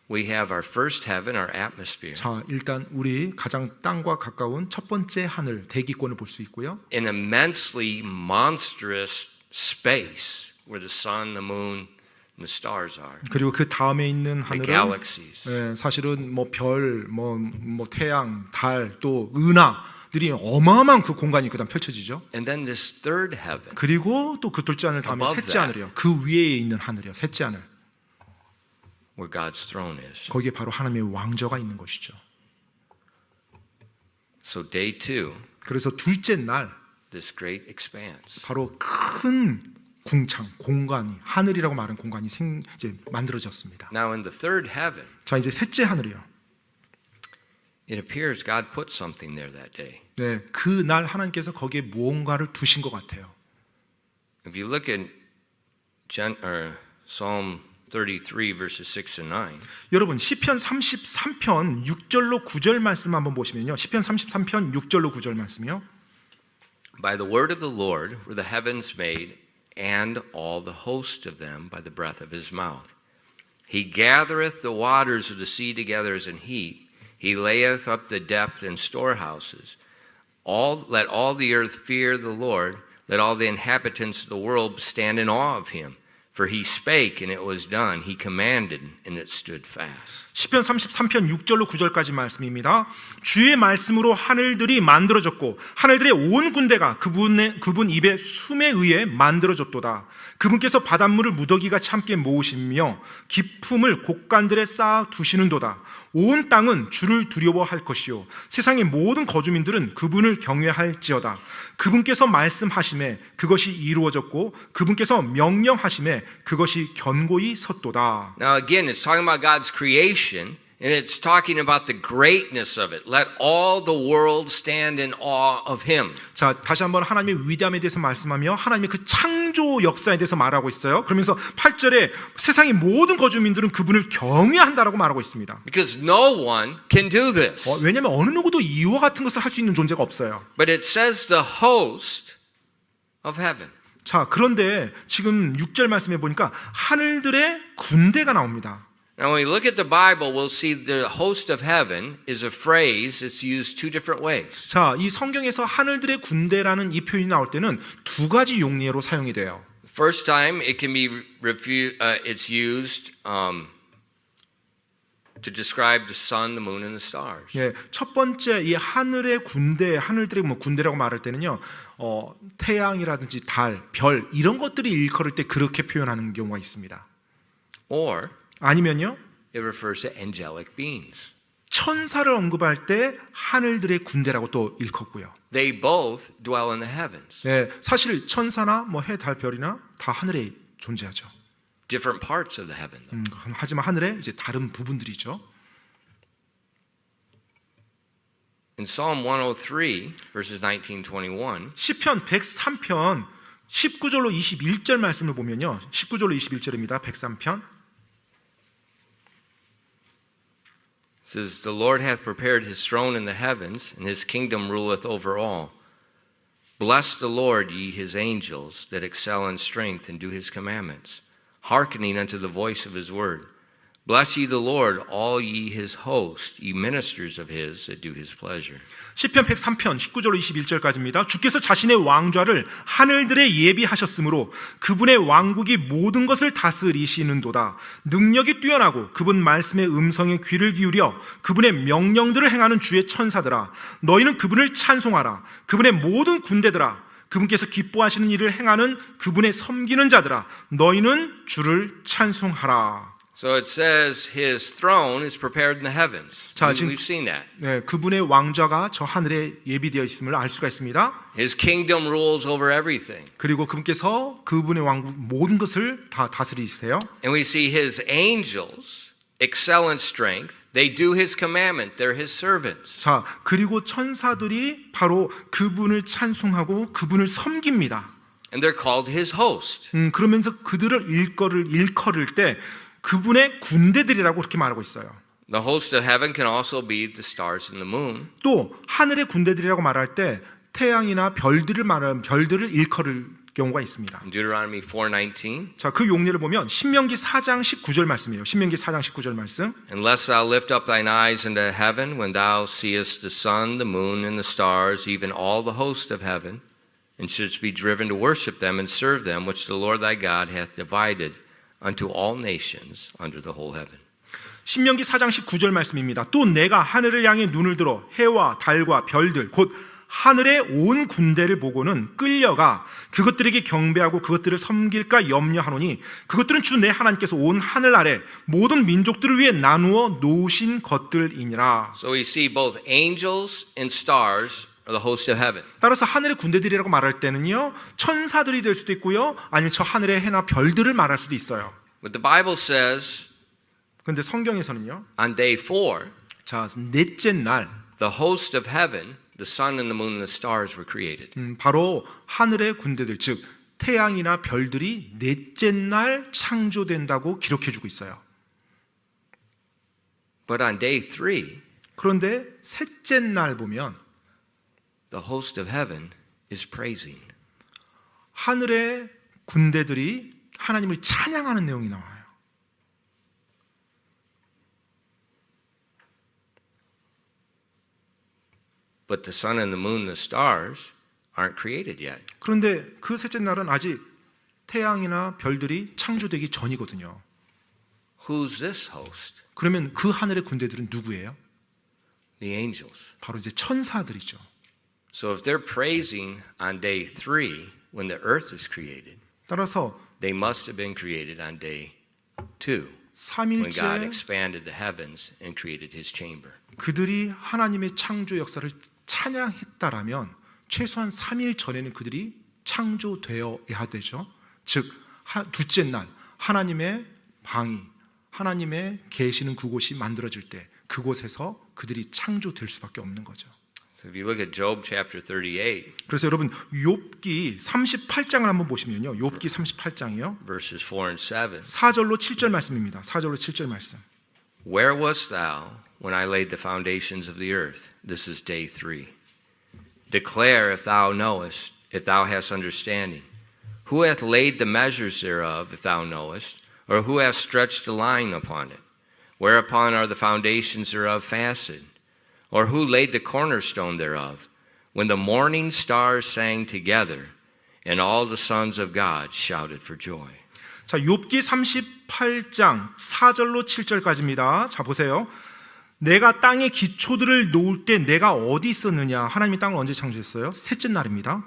we have our first heaven, our atmosphere, 자, 일단 우리 가장 땅과 가까운 첫 번째 하늘, 대기권을 볼 수 있고요. an immensely monstrous space where the sun, the moon, and the stars are, 그리고 그 다음에 있는 the 하늘은 galaxies. 사실은 뭐 별, 뭐 태양, 달, 또 은하들이 어마어마한 그 공간이 그다음 펼쳐지죠. And then this third heaven, 그리고 또 그 둘째 하늘 다음에 Above 셋째 that. 하늘이요. 그 위에 있는 하늘이요. 셋째 하늘. where God's throne is. 거기에 바로 하나님의 왕저가 있는 것이죠. So day two, 그래서 둘째 날 this great expanse. 바로 큰 궁창, 공간이, 하늘이라고 말하는 공간이 이제 만들어졌습니다. Now in the third heaven, 자, 이제 셋째 하늘이요. it appears God put something there that day. 네, 그 날 하나님께서 거기에 무언가를 두신 것 같아요. If you look at Psalm 33 verses 6 and 9, 여러분, 시편 33편 6절로 9절 말씀 한번 보시면요. 시편 33편 6절로 9절 말씀이요. by the word of the Lord were the heavens made, and all the host of them by the breath of his mouth. He gathereth the waters of the sea together as an heap. He layeth up the depth in storehouses. Let all the earth fear the Lord. Let all the inhabitants of the world stand in awe of him. For he spake, and it was done. He commanded, and it stood fast. 시편 33편 6절로 9절까지 말씀입니다. 주의 말씀으로 하늘들이 만들어졌고 하늘들의 온 군대가 그분 입의 숨에 의해 만들어졌도다. 그분께서 바닷물을 무더기같이 함께 모으시며 깊음을 곳간들에 쌓아 두시는도다. 온 땅은 주를 두려워할 것이요 세상의 모든 거주민들은 그분을 경외할지어다. 그분께서 말씀하심에 그것이 이루어졌고 그분께서 명령하심에 그것이 견고히 섰도다. Now again, it's talking about God's creation, and it's talking about the greatness of it. Let all the world stand in awe of him. 자, 다시 한번 하나님의 위대함에 대해서 말씀하며 하나님의 그 창조 역사에 대해서 말하고 있어요. 그러면서 8절에 세상의 모든 거주민들은 그분을 경외한다라고 말하고 있습니다. Because no one can do this. 왜냐하면 어느 누구도 이와 같은 것을 할 수 있는 존재가 없어요. But it says the host of heaven. 자, 그런데 지금 6절 말씀해 보니까 하늘들의 군대가 나옵니다. Now, when we look at the Bible, we'll see the host of heaven is a phrase that's used two different ways. 자, 이 성경에서 하늘들의 군대라는 이 표현이 나올 때는 두 가지 용례로 사용이 돼요. First time, it can be it's used to describe the sun, the moon, and the stars. 예, 첫 번째 이 하늘의 군대, 하늘들의 뭐 군대라고 말할 때는요, 태양이라든지 달, 별 이런 것들이 일컬을 때 그렇게 표현하는 경우가 있습니다. Or 아니면요, it refers to angelic beings. 천사를 언급할 때 하늘들의 군대라고 또 일컫고요. They both dwell in the heavens. 예, 사실 천사나 뭐 해, 달, 별이나 다 하늘에 존재하죠. Different parts of the heaven, though. 하지만 하늘에 이제 다른 부분들이죠. In Psalm 103, verses 19-21, 시편 103편 19절로 21절 말씀을 보면요. 19절로 21절입니다. 103편. it says, The Lord hath prepared his throne in the heavens, and his kingdom ruleth over all. Bless the Lord, ye his angels, that excel in strength and do his commandments, hearkening unto the voice of his word. Bless ye the Lord, all ye his host, ye ministers of his that do his pleasure. 시편 103편 19절로 21절까지입니다. 주께서 자신의 왕좌를 하늘들에 예비하셨으므로 그분의 왕국이 모든 것을 다스리시는도다. 능력이 뛰어나고 그분 말씀의 음성에 귀를 기울여 그분의 명령들을 행하는 주의 천사들아, 너희는 그분을 찬송하라. 그분의 모든 군대들아, 그분께서 기뻐하시는 일을 행하는 그분의 섬기는 자들아, 너희는 주를 찬송하라. So it says his throne is prepared in the heavens. 자, 지금 We've seen that. 네, 그분의 왕좌가 저 하늘에 예비되어 있음을 알 수가 있습니다. His kingdom rules over everything. 그리고 그분께서 그분의 왕국 모든 것을 다 다스리세요. And we see his angels excel in strength. They do his commandment. They're his servants. 자, 그리고 천사들이 바로 그분을 찬송하고 그분을 섬깁니다. And they're called his host. 그러면서 그들을 일컬을 때 그분의 군대들이라고 그렇게 말하고 있어요. The host of heaven can also be the stars and the moon. 또 하늘의 군대들이라고 말할 때 태양이나 별들을 일컬을 경우가 있습니다. In Deuteronomy 4:19. 자, 그 용례를 보면 신명기 4장 19절 말씀이에요. 신명기 4장 19절 말씀. Unless thou lift up thine eyes into heaven when thou seest the sun, the moon, and the stars, even all the host of heaven, and shouldst be driven to worship them and serve them, which the Lord thy God hath divided unto all nations under the whole heaven. 신명기 4장 19절 말씀입니다. 또 내가 하늘을 향해 눈을 들어 해와 달과 별들 곧 하늘의 온 군대를 보고는 끌려가 그것들에게 경배하고 그것들을 섬길까 염려하노니 그것들은 주 내 하나님께서 온 하늘 아래 모든 민족들을 위해 나누어 놓으신 것들이니라. So we see both angels and stars are the host of heaven. 따라서 하늘의 군대들이라고 말할 때는요, 천사들이 될 수도 있고요, 아니면 저 하늘의 해나 별들을 말할 수도 있어요. But the Bible says 그런데 성경에서는요, on day 4, 자, 넷째 날 the host of heaven, the sun and the moon and the stars were created. 바로 하늘의 군대들, 즉 태양이나 별들이 넷째 날 창조된다고 기록해주고 있어요. But on day 3, 그런데 셋째 날 보면 the host of heaven is praising. 하늘의 군대들이 하나님을 찬양하는 내용이 나와요. But the sun and the moon and the stars aren't created yet. 그런데 그 셋째 날은 아직 태양이나 별들이 창조되기 전이거든요. Who's this host? 그러면 그 하늘의 군대들은 누구예요? The angels. 바로 이제 천사들이죠. So if they're praising on day 3 when the earth was created, 따라서 they must have been created on day 2 when God 3일째 expanded the heavens and created his chamber. 그들이 하나님의 창조 역사를 찬양했다라면 최소한 3일 전에는 그들이 창조되어야 되죠. 즉 둘째 날 하나님의 방이, 하나님의 계시는 그곳이 만들어질 때 그곳에서 그들이 창조될 수밖에 없는 거죠. So if you look at Job chapter 38, 그래서 여러분 욥기 38장을 한번 보시면요. 욥기 38장이요. verses 4 and 7, 4절로 7절 말씀입니다. 4절로 7절 말씀. Where wast thou when I laid the foundations of the earth? This is day 3. Declare if thou knowest, if thou hast understanding. Who hath laid the measures thereof, if thou knowest? Or who hath stretched the line upon it? Whereupon are the foundations thereof fastened? Or who laid the cornerstone thereof? When the morning stars sang together, and all the sons of God shouted for joy. 자, 욥기 38장 4절로 7절까지입니다. 자, 보세요. 내가 땅의 기초들을 놓을 때 내가 어디 있었느냐? 하나님이 땅을 언제 창조했어요? 셋째 날입니다.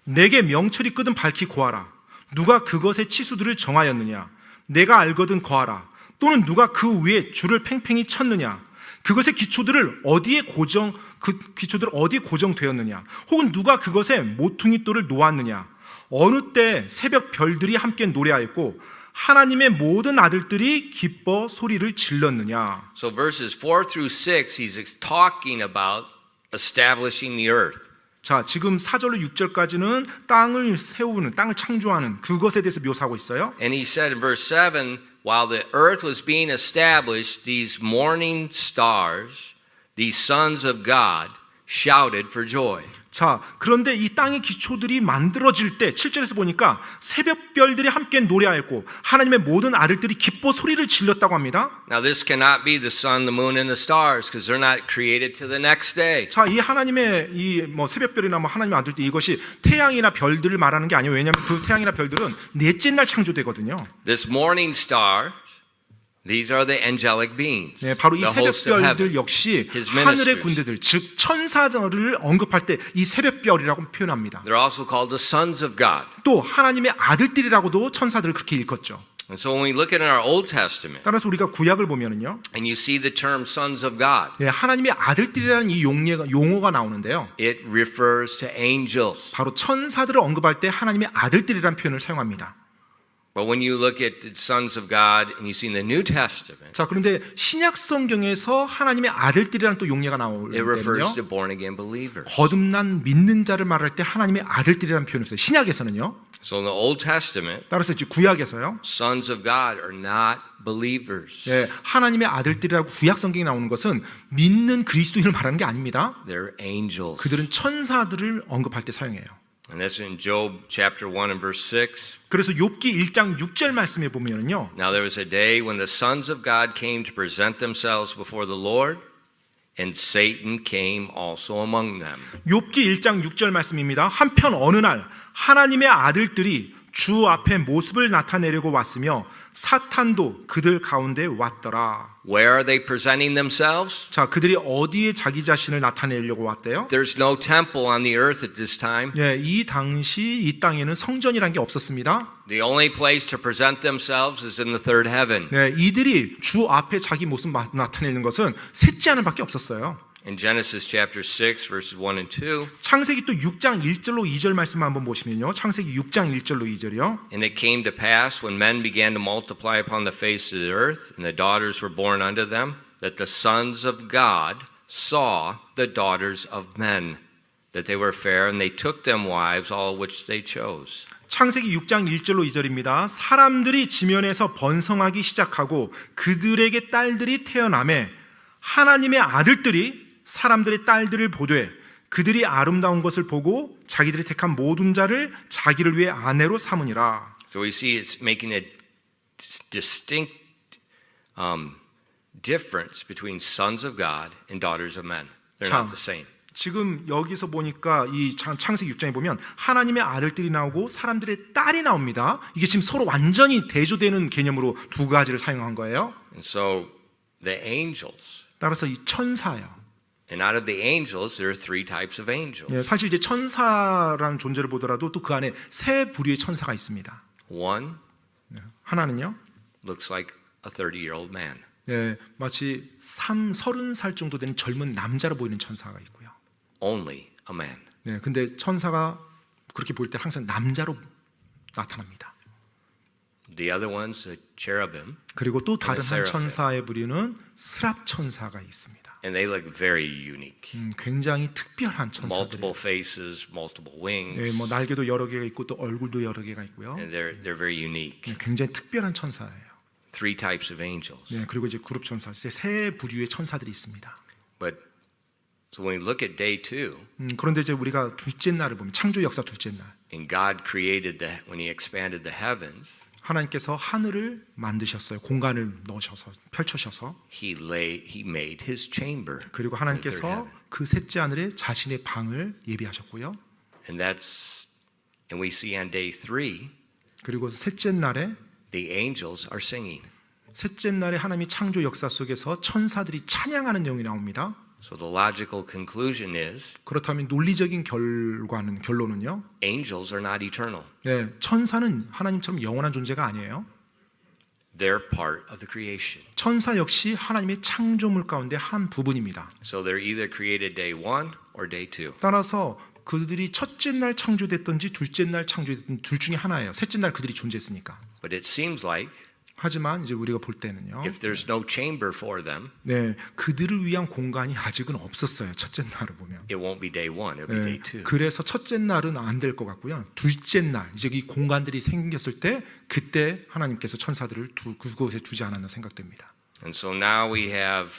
내게 명철이 끄든 밝히 고하라. 누가 그것의 치수들을 정하였느냐? 내가 알거든 거하라. 또는 누가 그 위에 줄을 팽팽히 쳤느냐? 그것의 기초들을 어디에 고정되었느냐? 혹은 누가 그것에 모퉁이 돌을 놓았느냐? 어느 때 새벽 별들이 함께 노래하였고 하나님의 모든 아들들이 기뻐 소리를 질렀느냐? So verses 4 through 6, he's talking about establishing the earth. 자, 지금 4절로 6절까지는 땅을 세우는, 땅을 창조하는 그것에 대해서 묘사하고 있어요. And he said in verse 7, while the earth was being established, these morning stars, these sons of God, shouted for joy. 자, 그런데 이 땅의 기초들이 만들어질 때 7절에서 보니까 새벽별들이 함께 노래하였고 하나님의 모든 아들들이 기뻐 소리를 질렀다고 합니다. Now this cannot be the sun, the moon, and the stars because they're not created to the next day. 자, 이 하나님의 이 새벽별이나 하나님의 아들들 이것이 태양이나 별들을 말하는 게 아니에요. 왜냐하면 그 태양이나 별들은 넷째 날 창조되거든요. This morning star, these are the angelic beings. 네, 바로 이 the host of 새벽별들 heaven. 역시 His 하늘의 ministers. 군대들, 즉 천사들을 언급할 때 이 새벽별이라고 표현합니다. They're also called the sons of God. 또 하나님의 아들들이라고도 천사들을 그렇게 일컫죠. And so when we look at in our Old Testament 따라서 우리가 구약을 보면은요, and you see the term sons of God, 네, 하나님의 아들들이라는 이 용어가 나오는데요. it refers to angels. 바로 천사들을 언급할 때 하나님의 아들들이라는 표현을 사용합니다. But when you look at the sons of God and you see in the New Testament, 자, 그런데 신약 성경에서 하나님의 아들들이라는 또 용어가 나올 it refers 때는요, to born again believers. 거듭난 믿는 자를 말할 때 하나님의 아들들이라는 표현을 써요. 신약에서는요. So in the Old Testament, 따라서 이제 구약에서요, sons of God are not believers. 예, 하나님의 아들들이라고 구약 성경에 나오는 것은 믿는 그리스도인을 말하는 게 아닙니다. They're angels. 그들은 천사들을 언급할 때 사용해요. And that's in Job chapter 1 and verse 6. 그래서 욥기 1장 6절 말씀에 보면은요, Now there was a day when the sons of God came to present themselves before the Lord, and Satan came also among them. 욥기 1장 6절 말씀입니다. 한편 어느 날 하나님의 아들들이 주 앞에 모습을 나타내려고 왔으며 사탄도 그들 가운데 왔더라. Where are they presenting themselves? 자, 그들이 어디에 자기 자신을 나타내려고 왔대요? There's no temple on the earth at this time. 예, 이 당시 이 땅에는 성전이란 게 없었습니다. The only place to present themselves is in the third heaven. 네, 이들이 주 앞에 자기 모습 나타내는 것은 셋째 하늘밖에 없었어요. In Genesis chapter 6 verses 1 and 2, 창세기 또 6장 1절로 2절 말씀 한번 보시면요. 창세기 6장 1절로 2절이요. and it came to pass when men began to multiply upon the face of the earth, and the daughters were born unto them, that the sons of God saw the daughters of men, that they were fair, and they took them wives, all which they chose. 창세기 6장 1절로 2절입니다. 사람들이 지면에서 번성하기 시작하고 그들에게 딸들이 태어나매 하나님의 아들들이 사람들의 딸들을 보되 그들이 아름다운 것을 보고 자기들이 택한 모든 자를 자기를 위해 아내로 삼으니라. So we see it's making a distinct difference between sons of God and daughters of men. They're not the same. 지금 여기서 보니까 이 창세기 6장에 보면 하나님의 아들들이 나오고 사람들의 딸이 나옵니다. 이게 지금 서로 완전히 대조되는 개념으로 두 가지를 사용한 거예요. And so the angels, 따라서 이 천사예요. and out of the angels, there are three types of angels. 예, 사실 이제 천사라는 존재를 보더라도 또 그 안에 세 부류의 천사가 있습니다. One 하나는요, looks like a 30-year-old man. 예, 마치 30살 정도 되는 젊은 남자로 보이는 천사가 있고요. Only a man. 네, 근데 천사가 그렇게 보일 때 항상 남자로 나타납니다. The other one's a cherubim, 그리고 또 다른 한 seraphim. 천사의 부류는 스랍 천사가 있습니다. and they look very unique. 굉장히 특별한 천사들. Multiple faces, multiple wings, 예, 뭐 날개도 여러 개가 있고 또 얼굴도 여러 개가 있고요. and they're very unique. 예, 굉장히 특별한 천사예요. Three types of angels. 예, 그리고 이제 그룹 천사, 세 부류의 천사들이 있습니다. But So when we look at day 2, 그런데 이제 우리가 둘째 날을 보면 창조 역사 둘째 날 and God created when He expanded the heavens, 하나님께서 하늘을 만드셨어요. 공간을 넣으셔서 펼쳐셔서 He made His chamber. 그리고 in the third 하나님께서 heaven. 그 셋째 하늘에 자신의 방을 예비하셨고요. And we see on day 3, 그리고 셋째 날에 the angels are singing. 셋째 날에 하나님이 창조 역사 속에서 천사들이 찬양하는 내용이 나옵니다. So the logical conclusion is 그렇다면 논리적인 결론은요. angels are not eternal. 네, 천사는 하나님처럼 영원한 존재가 아니에요. They're part of the creation. 천사 역시 하나님의 창조물 가운데 한 부분입니다. So they're either created day 1 or day 2. 따라서 그들이 첫째 날 창조됐든지 둘째 날 창조됐든지 둘 중에 하나예요. 셋째 날 그들이 존재했으니까. But it seems like 하지만 이제 우리가 볼 때는요. if there's no chamber for them, 네, 그들을 위한 공간이 아직은 없었어요. 첫째 날을 보면. it won't be day 1, it'll be 네, day 2. 그래서 첫째 날은 안 될 것 같고요. 둘째 날 이제 이 공간들이 생겼을 때 그때 하나님께서 천사들을 그곳에 두지 않았나 생각됩니다. And so now we have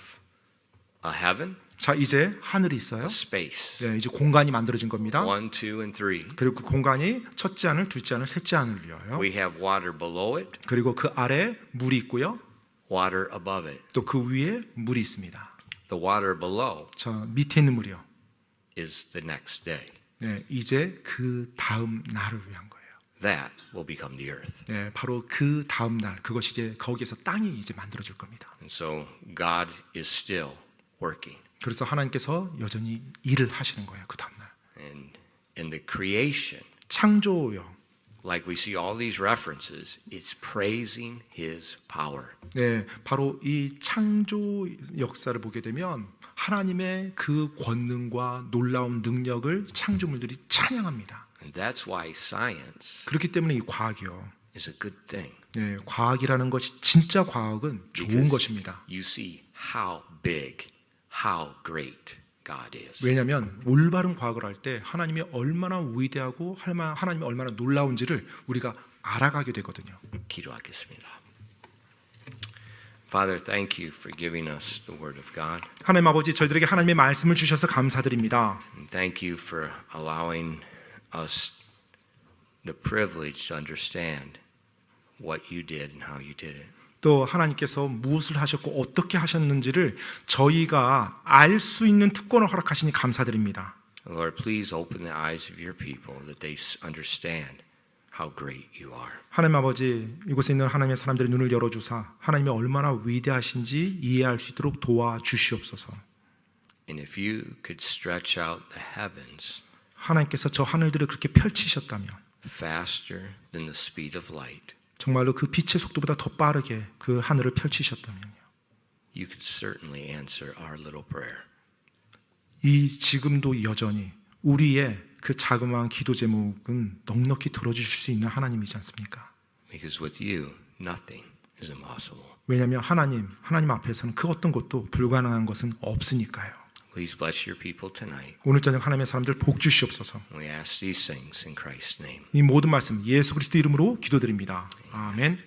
a heaven, 자, 이제 하늘이 있어요. a space. 네, 이제 공간이 만들어진 겁니다. 1, 2, and 3. 그리고 그 공간이 첫째 하늘, 둘째 하늘, 셋째 하늘이에요. We have water below it, 그리고 그 아래 물이 있고요. water above it. 또 그 위에 물이 있습니다. The water below 저 밑에 있는 물이요. is the next day. 네, 이제 그 다음 날을 위한 거예요. That will become the earth. 네, 바로 그 다음 날 그것이 이제 거기에서 땅이 이제 만들어질 겁니다. And so God is still working. 그래서 하나님께서 여전히 일을 하시는 거예요. 그 다음 날. And in the creation, 창조요. like we see all these references, it's praising His power. 네, 바로 이 창조 역사를 보게 되면 하나님의 그 권능과 놀라운 능력을 창조물들이 찬양합니다. And that's why science 그렇기 때문에 이 과학이요. is a good thing. 네, 과학이라는 것이 진짜 과학은 좋은 것입니다. You see how big, how great God is. 왜냐하면 올바른 과학을 할 때 하나님이 얼마나 위대하고 하나님이 얼마나 놀라운지를 우리가 알아가게 되거든요. 기도하겠습니다. Father, thank you for giving us the Word of God. 하나님 아버지, 저희들에게 하나님의 말씀을 주셔서 감사드립니다. And thank you for allowing us the privilege to understand what you did and how you did it. 또 하나님께서 무엇을 하셨고 어떻게 하셨는지를 저희가 알 수 있는 특권을 허락하시니 감사드립니다. Lord, please open the eyes of your people that they understand how great you are. 하나님 아버지, 이곳에 있는 하나님의 사람들의 눈을 열어주사 하나님이 얼마나 위대하신지 이해할 수 있도록 도와주시옵소서. And if you could stretch out the heavens 하나님께서 저 하늘들을 그렇게 펼치셨다면 faster than the speed of light, 정말로 그 빛의 속도보다 더 빠르게 그 하늘을 펼치셨다면요. you could certainly answer our little prayer. 이 지금도 여전히 우리의 그 자그마한 기도 제목은 넉넉히 들어주실 수 있는 하나님이지 않습니까? Because with you, nothing is impossible. 왜냐하면 하나님 앞에서는 그 어떤 것도 불가능한 것은 없으니까요. Please bless your people tonight. 오늘 저녁 하나님의 사람들 복 주시옵소서. We ask these things in Christ's name. 이 모든 말씀 예수 그리스도 이름으로 기도드립니다. 아멘.